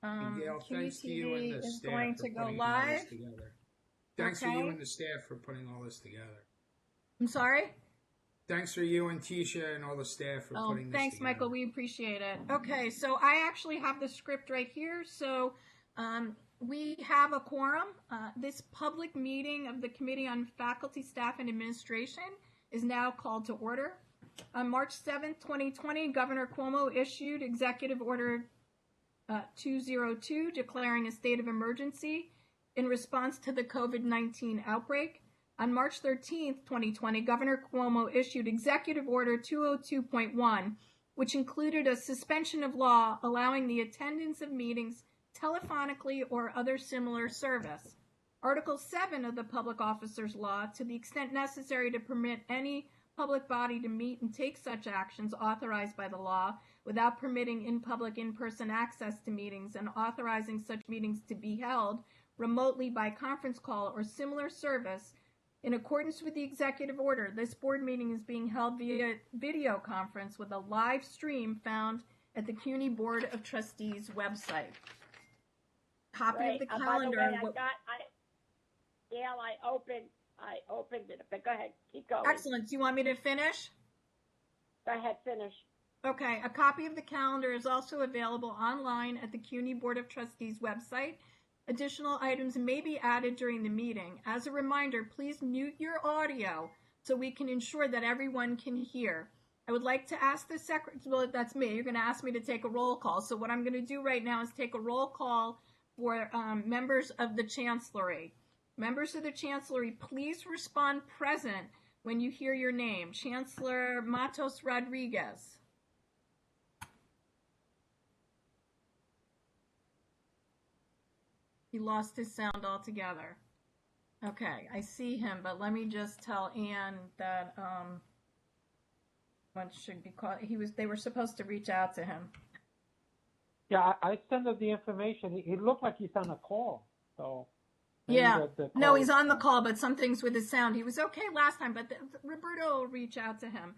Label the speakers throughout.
Speaker 1: And Gail,
Speaker 2: CUNY
Speaker 1: thanks to you and
Speaker 2: TV
Speaker 1: the
Speaker 2: is
Speaker 1: staff
Speaker 2: going
Speaker 1: for
Speaker 2: to go
Speaker 1: putting all
Speaker 2: live.
Speaker 1: this together. Thanks for you and the staff for putting all this together.
Speaker 2: I'm sorry?
Speaker 1: Thanks for you and Tisha and all the staff for putting this
Speaker 2: Thanks,
Speaker 1: together.
Speaker 2: Michael. We appreciate it. Okay, so I actually have the script right here. So we have a quorum. This public meeting of the Committee on Faculty, Staff, and Administration is now called to order. On March 7th, 2020, Governor Cuomo issued Executive Order 202 declaring a state of emergency in response to the COVID-19 outbreak. On March 13th, 2020, Governor Cuomo issued Executive Order 202.1, which included a suspension of law allowing the attendance of meetings telephonically or other similar service. Article 7 of the Public Officers Law, to the extent necessary to permit any public body to meet and take such actions authorized by the law without permitting in-person access to meetings and authorizing such meetings to be held remotely by conference call or similar service. In accordance with the executive order, this board meeting is being held via video conference with a live stream found at the CUNY Board of Trustees website. Copy of the calendar.
Speaker 3: By the way, Gail, I opened it, but go ahead, keep going.
Speaker 2: Excellent. Do you want me to finish?
Speaker 3: Go ahead, finish.
Speaker 2: Okay. A copy of the calendar is also available online at the CUNY Board of Trustees website. Additional items may be added during the meeting. As a reminder, please mute your audio so we can ensure that everyone can hear. I would like to ask the secretary, well, that's me. You're going to ask me to take a roll call. So what I'm going to do right now is take a roll call for members of the Chancellery. Members of the Chancellery, please respond present when you hear your name. Chancellor Matos Rodriguez. He lost his sound altogether. Okay, I see him, but let me just tell Ann that what should be called. They were supposed to reach out to him.
Speaker 4: Yeah, I sent him the information. He looked like he's on a call. So
Speaker 2: yeah, no, he's on the call, but some things with his sound. He was okay last time, but Roberto will reach out to him.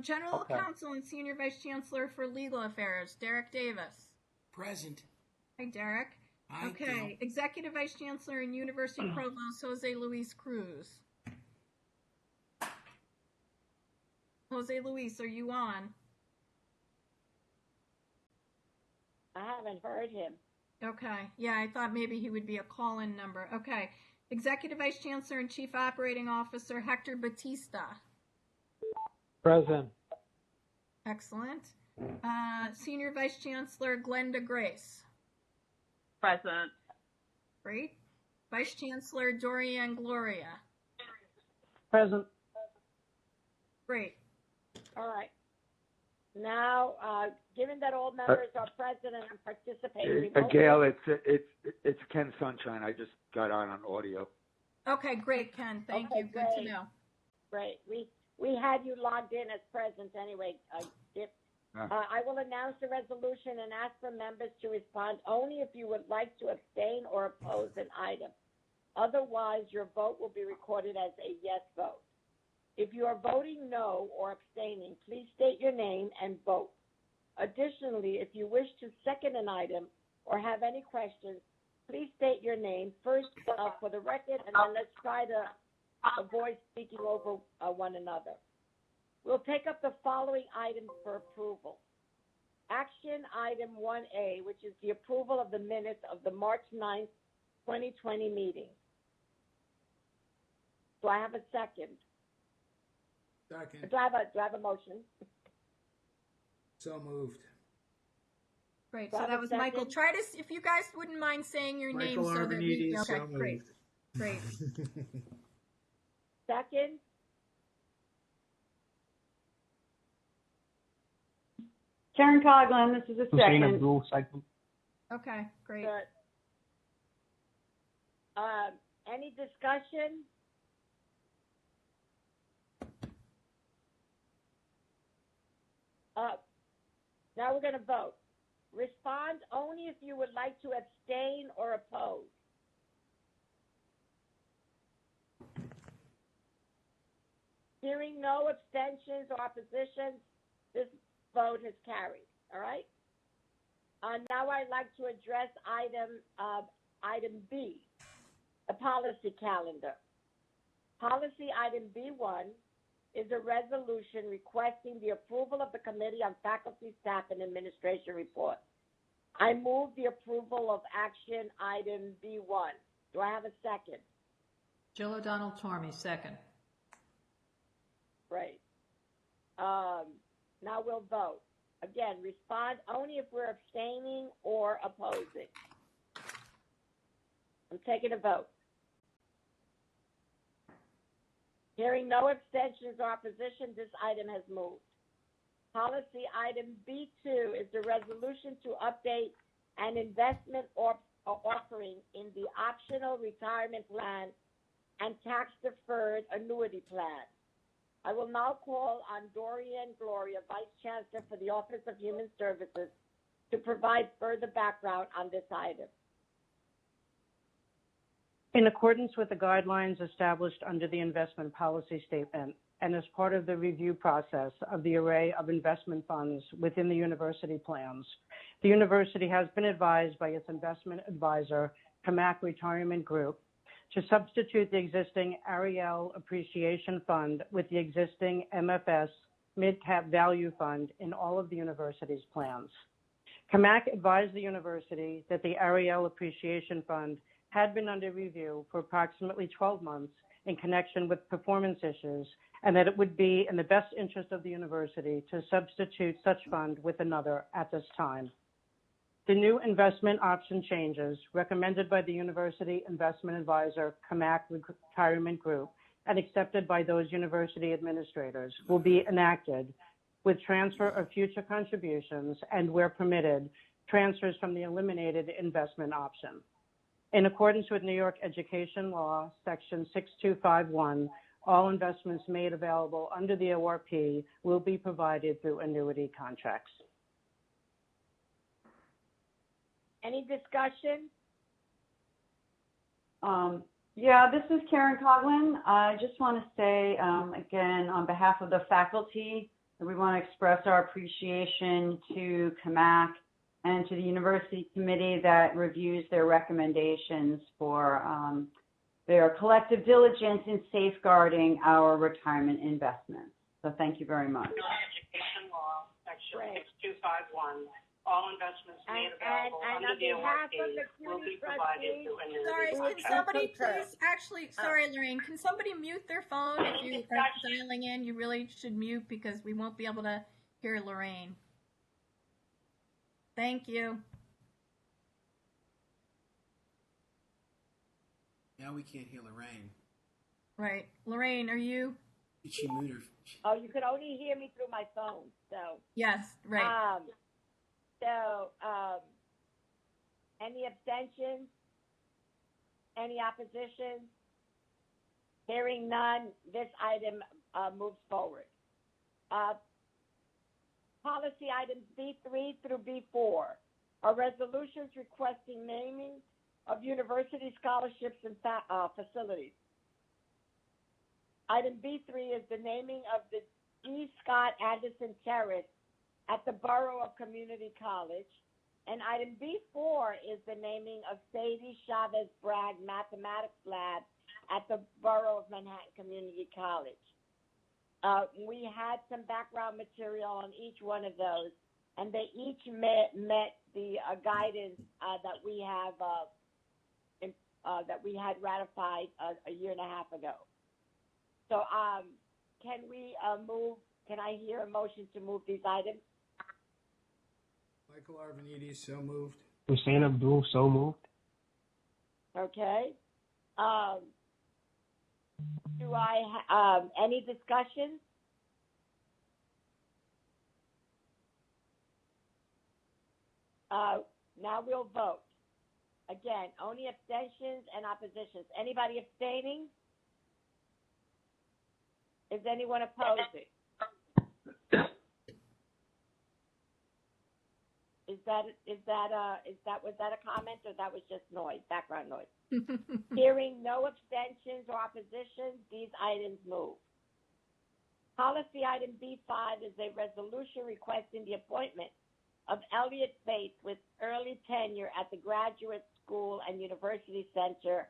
Speaker 2: General Counsel and Senior Vice Chancellor for Legal Affairs, Derek Davis.
Speaker 1: Present.
Speaker 2: Hi, Derek. Okay, Executive Vice Chancellor and University Provost Jose Luis Cruz. Jose Luis, are you on?
Speaker 3: I haven't heard him.
Speaker 2: Okay, yeah, I thought maybe he would be a call-in number. Okay, Executive Vice Chancellor and Chief Operating Officer Hector Batista.
Speaker 4: Present.
Speaker 2: Excellent. Senior Vice Chancellor Glenda Grace.
Speaker 5: Present.
Speaker 2: Great. Vice Chancellor Dorian Gloria.
Speaker 4: Present.
Speaker 3: Great. All right. Now, given that all members are present and participating remotely,
Speaker 6: Gail, it's Ken Sunshine. I just got on audio.
Speaker 2: Okay, great, Ken. Thank you. Good to know.
Speaker 3: Great. We had you logged in as present anyway. I will announce the resolution and ask for members to respond only if you would like to abstain or oppose an item. Otherwise, your vote will be recorded as a yes vote. If you are voting no or abstaining, please state your name and vote. Additionally, if you wish to second an item or have any questions, please state your name first for the record, and then let's try to avoid speaking over one another. We'll take up the following items for approval. Action item 1A, which is the approval of the minutes of the March 9th, 2020 meeting. Do I have a second?
Speaker 1: Second.
Speaker 3: Do I have a motion?
Speaker 1: So moved.
Speaker 2: Great. So that was Michael. Try to, if you guys wouldn't mind saying your name so that we. Okay,
Speaker 1: so
Speaker 2: great. Great.
Speaker 3: Second.
Speaker 5: Karen Coughlin, this is a second.
Speaker 2: Okay, great.
Speaker 3: Good. Any discussion? Now we're going to vote. Respond only if you would like to abstain or oppose. Hearing no abstentions or oppositions, this vote has carried. All right? Now I'd like to address item B, the policy calendar. Policy item B1 is a resolution requesting the approval of the Committee on Faculty, Staff, and Administration report. I move the approval of action item B1. Do I have a second?
Speaker 7: Jill O'Donnell Tormey, second.
Speaker 3: Great. Now we'll vote. Again, respond only if we're abstaining or opposing. I'm taking a vote. Hearing no abstentions or opposition, this item has moved. Policy item B2 is the resolution to update an investment offering in the optional retirement plan and tax-deferred annuity plan. I will now call on Dorian Gloria, Vice Chancellor for the Office of Human Services, to provide further background on this item.
Speaker 8: In accordance with the guidelines established under the investment policy statement and as part of the review process of the array of investment funds within the university plans, the university has been advised by its investment advisor, CUNY Retirement Group, to substitute the existing Ariel Appreciation Fund with the existing MFS Mid-Cap Value Fund in all of the university's plans. CUNY advised the university that the Ariel Appreciation Fund had been under review for approximately 12 months in connection with performance issues, and that it would be in the best interest of the university to substitute such fund with another at this time. The new investment option changes recommended by the University Investment Advisor, CUNY Retirement Group, and accepted by those university administrators will be enacted with transfer of future contributions and, where permitted, transfers from the eliminated investment option. In accordance with New York Education Law, Section 6251, all investments made available under the ORP will be provided through annuity contracts.
Speaker 3: Any discussion?
Speaker 5: Yeah, this is Karen Coughlin. I just want to say, again, on behalf of the faculty, that we want to express our appreciation to CUNY and to the university committee that reviews their recommendations for their collective diligence in safeguarding our retirement investments. So thank you very much.
Speaker 9: Education Law, Section 6251. All investments made available under the ORP will be provided through an
Speaker 2: Sorry, can somebody please, sorry, Lorraine, can somebody mute their phone? If you are dialing in, you really should mute because we won't be able to hear Lorraine. Thank you.
Speaker 1: Now we can't hear Lorraine.
Speaker 2: Right. Lorraine, are you?
Speaker 1: Did she mute her?
Speaker 3: Oh, you could only hear me through my phone, so.
Speaker 2: Yes, right.
Speaker 3: Any abstentions? Any opposition? Hearing none, this item moves forward. Policy items B3 through B4 are resolutions requesting naming of university scholarships and facilities. Item B3 is the naming of the E. Scott Anderson Terrace at the Borough of Community College. And item B4 is the naming of Sadie Chavez Bragg Mathematics Lab at the Borough of Manhattan Community College. We had some background material on each one of those, and they each met the guidance that we have that we had ratified a year and a half ago. So, can we move? Can I hear a motion to move these items?
Speaker 1: Michael Arvanites, so moved.
Speaker 10: Hussein Abdul, so moved.
Speaker 3: Okay. Do I any discussion? Now we'll vote. Again, only abstentions and oppositions. Anybody abstaining? Is anyone opposing? Was that a comment or that was just noise, background noise? Hearing no abstentions or oppositions, these items move. Policy item B5 is a resolution requesting the appointment of Elliot Bates with early tenure at the Graduate School and University Center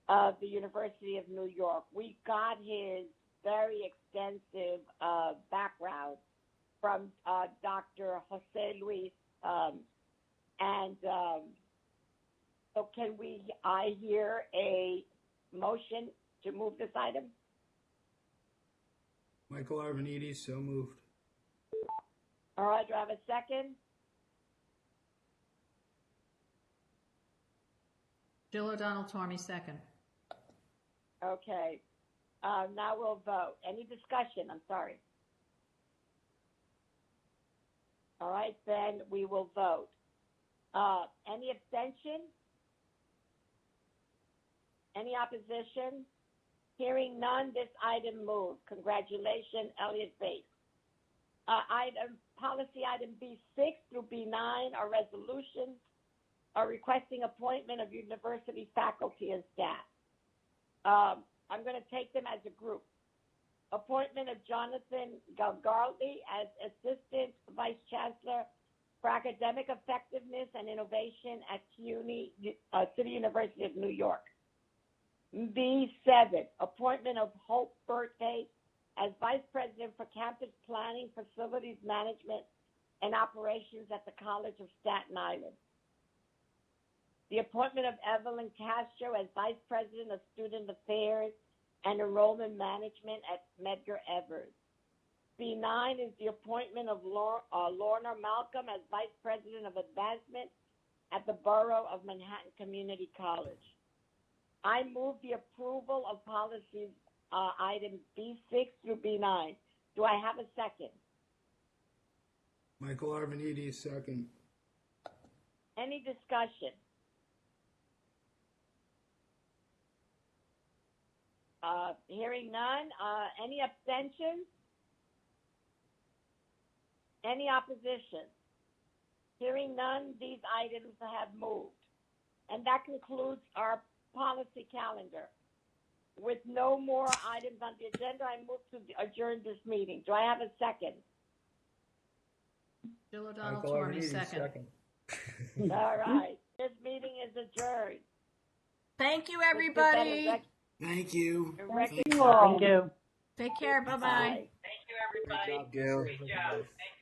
Speaker 3: of the University of New York. We got his very extensive background from Dr. Jose Luis, so I hear a motion to move this item?
Speaker 1: Michael Arvanites, so moved.
Speaker 3: All right, do I have a second?
Speaker 7: Jill O'Donnell Tormey, second.
Speaker 3: Okay. Now we'll vote. Any discussion? I'm sorry. All right, then we will vote. Any abstention? Any opposition? Hearing none, this item moves. Congratulations, Elliot Bates. Policy item B6 through B9 are resolutions requesting appointment of university faculty and staff. I'm going to take them as a group. Appointment of Jonathan Galgardi as Assistant Vice Chancellor for Academic Effectiveness and Innovation at CUNY, City University of New York. B7, appointment of Hope Birthday as Vice President for Campus Planning, Facilities Management, and Operations at the College of Staten Island. The appointment of Evelyn Castro as Vice President of Student Affairs and Enrollment Management at Medgar Evers. B9 is the appointment of Lorna Malcolm as Vice President of Advancement at the Borough of Manhattan Community College. I move the approval of policies items B6 through B9. Do I have a second?
Speaker 1: Michael Arvanites, second.
Speaker 3: Any discussion? Hearing none. Any abstentions? Any opposition? Hearing none, these items have moved. And that concludes our policy calendar. With no more items on the agenda, I move to adjourn this meeting. Do I have a second?
Speaker 7: Jill O'Donnell
Speaker 1: Michael
Speaker 7: Tormey,
Speaker 1: Arvanites,
Speaker 7: second.
Speaker 3: All right. This meeting is adjourned.
Speaker 2: Thank you, everybody.
Speaker 1: Thank you.
Speaker 8: Thank you.
Speaker 2: Take care. Bye-bye.
Speaker 9: Thank you, everybody.
Speaker 1: Good job, Gail.
Speaker 9: Great job. Thank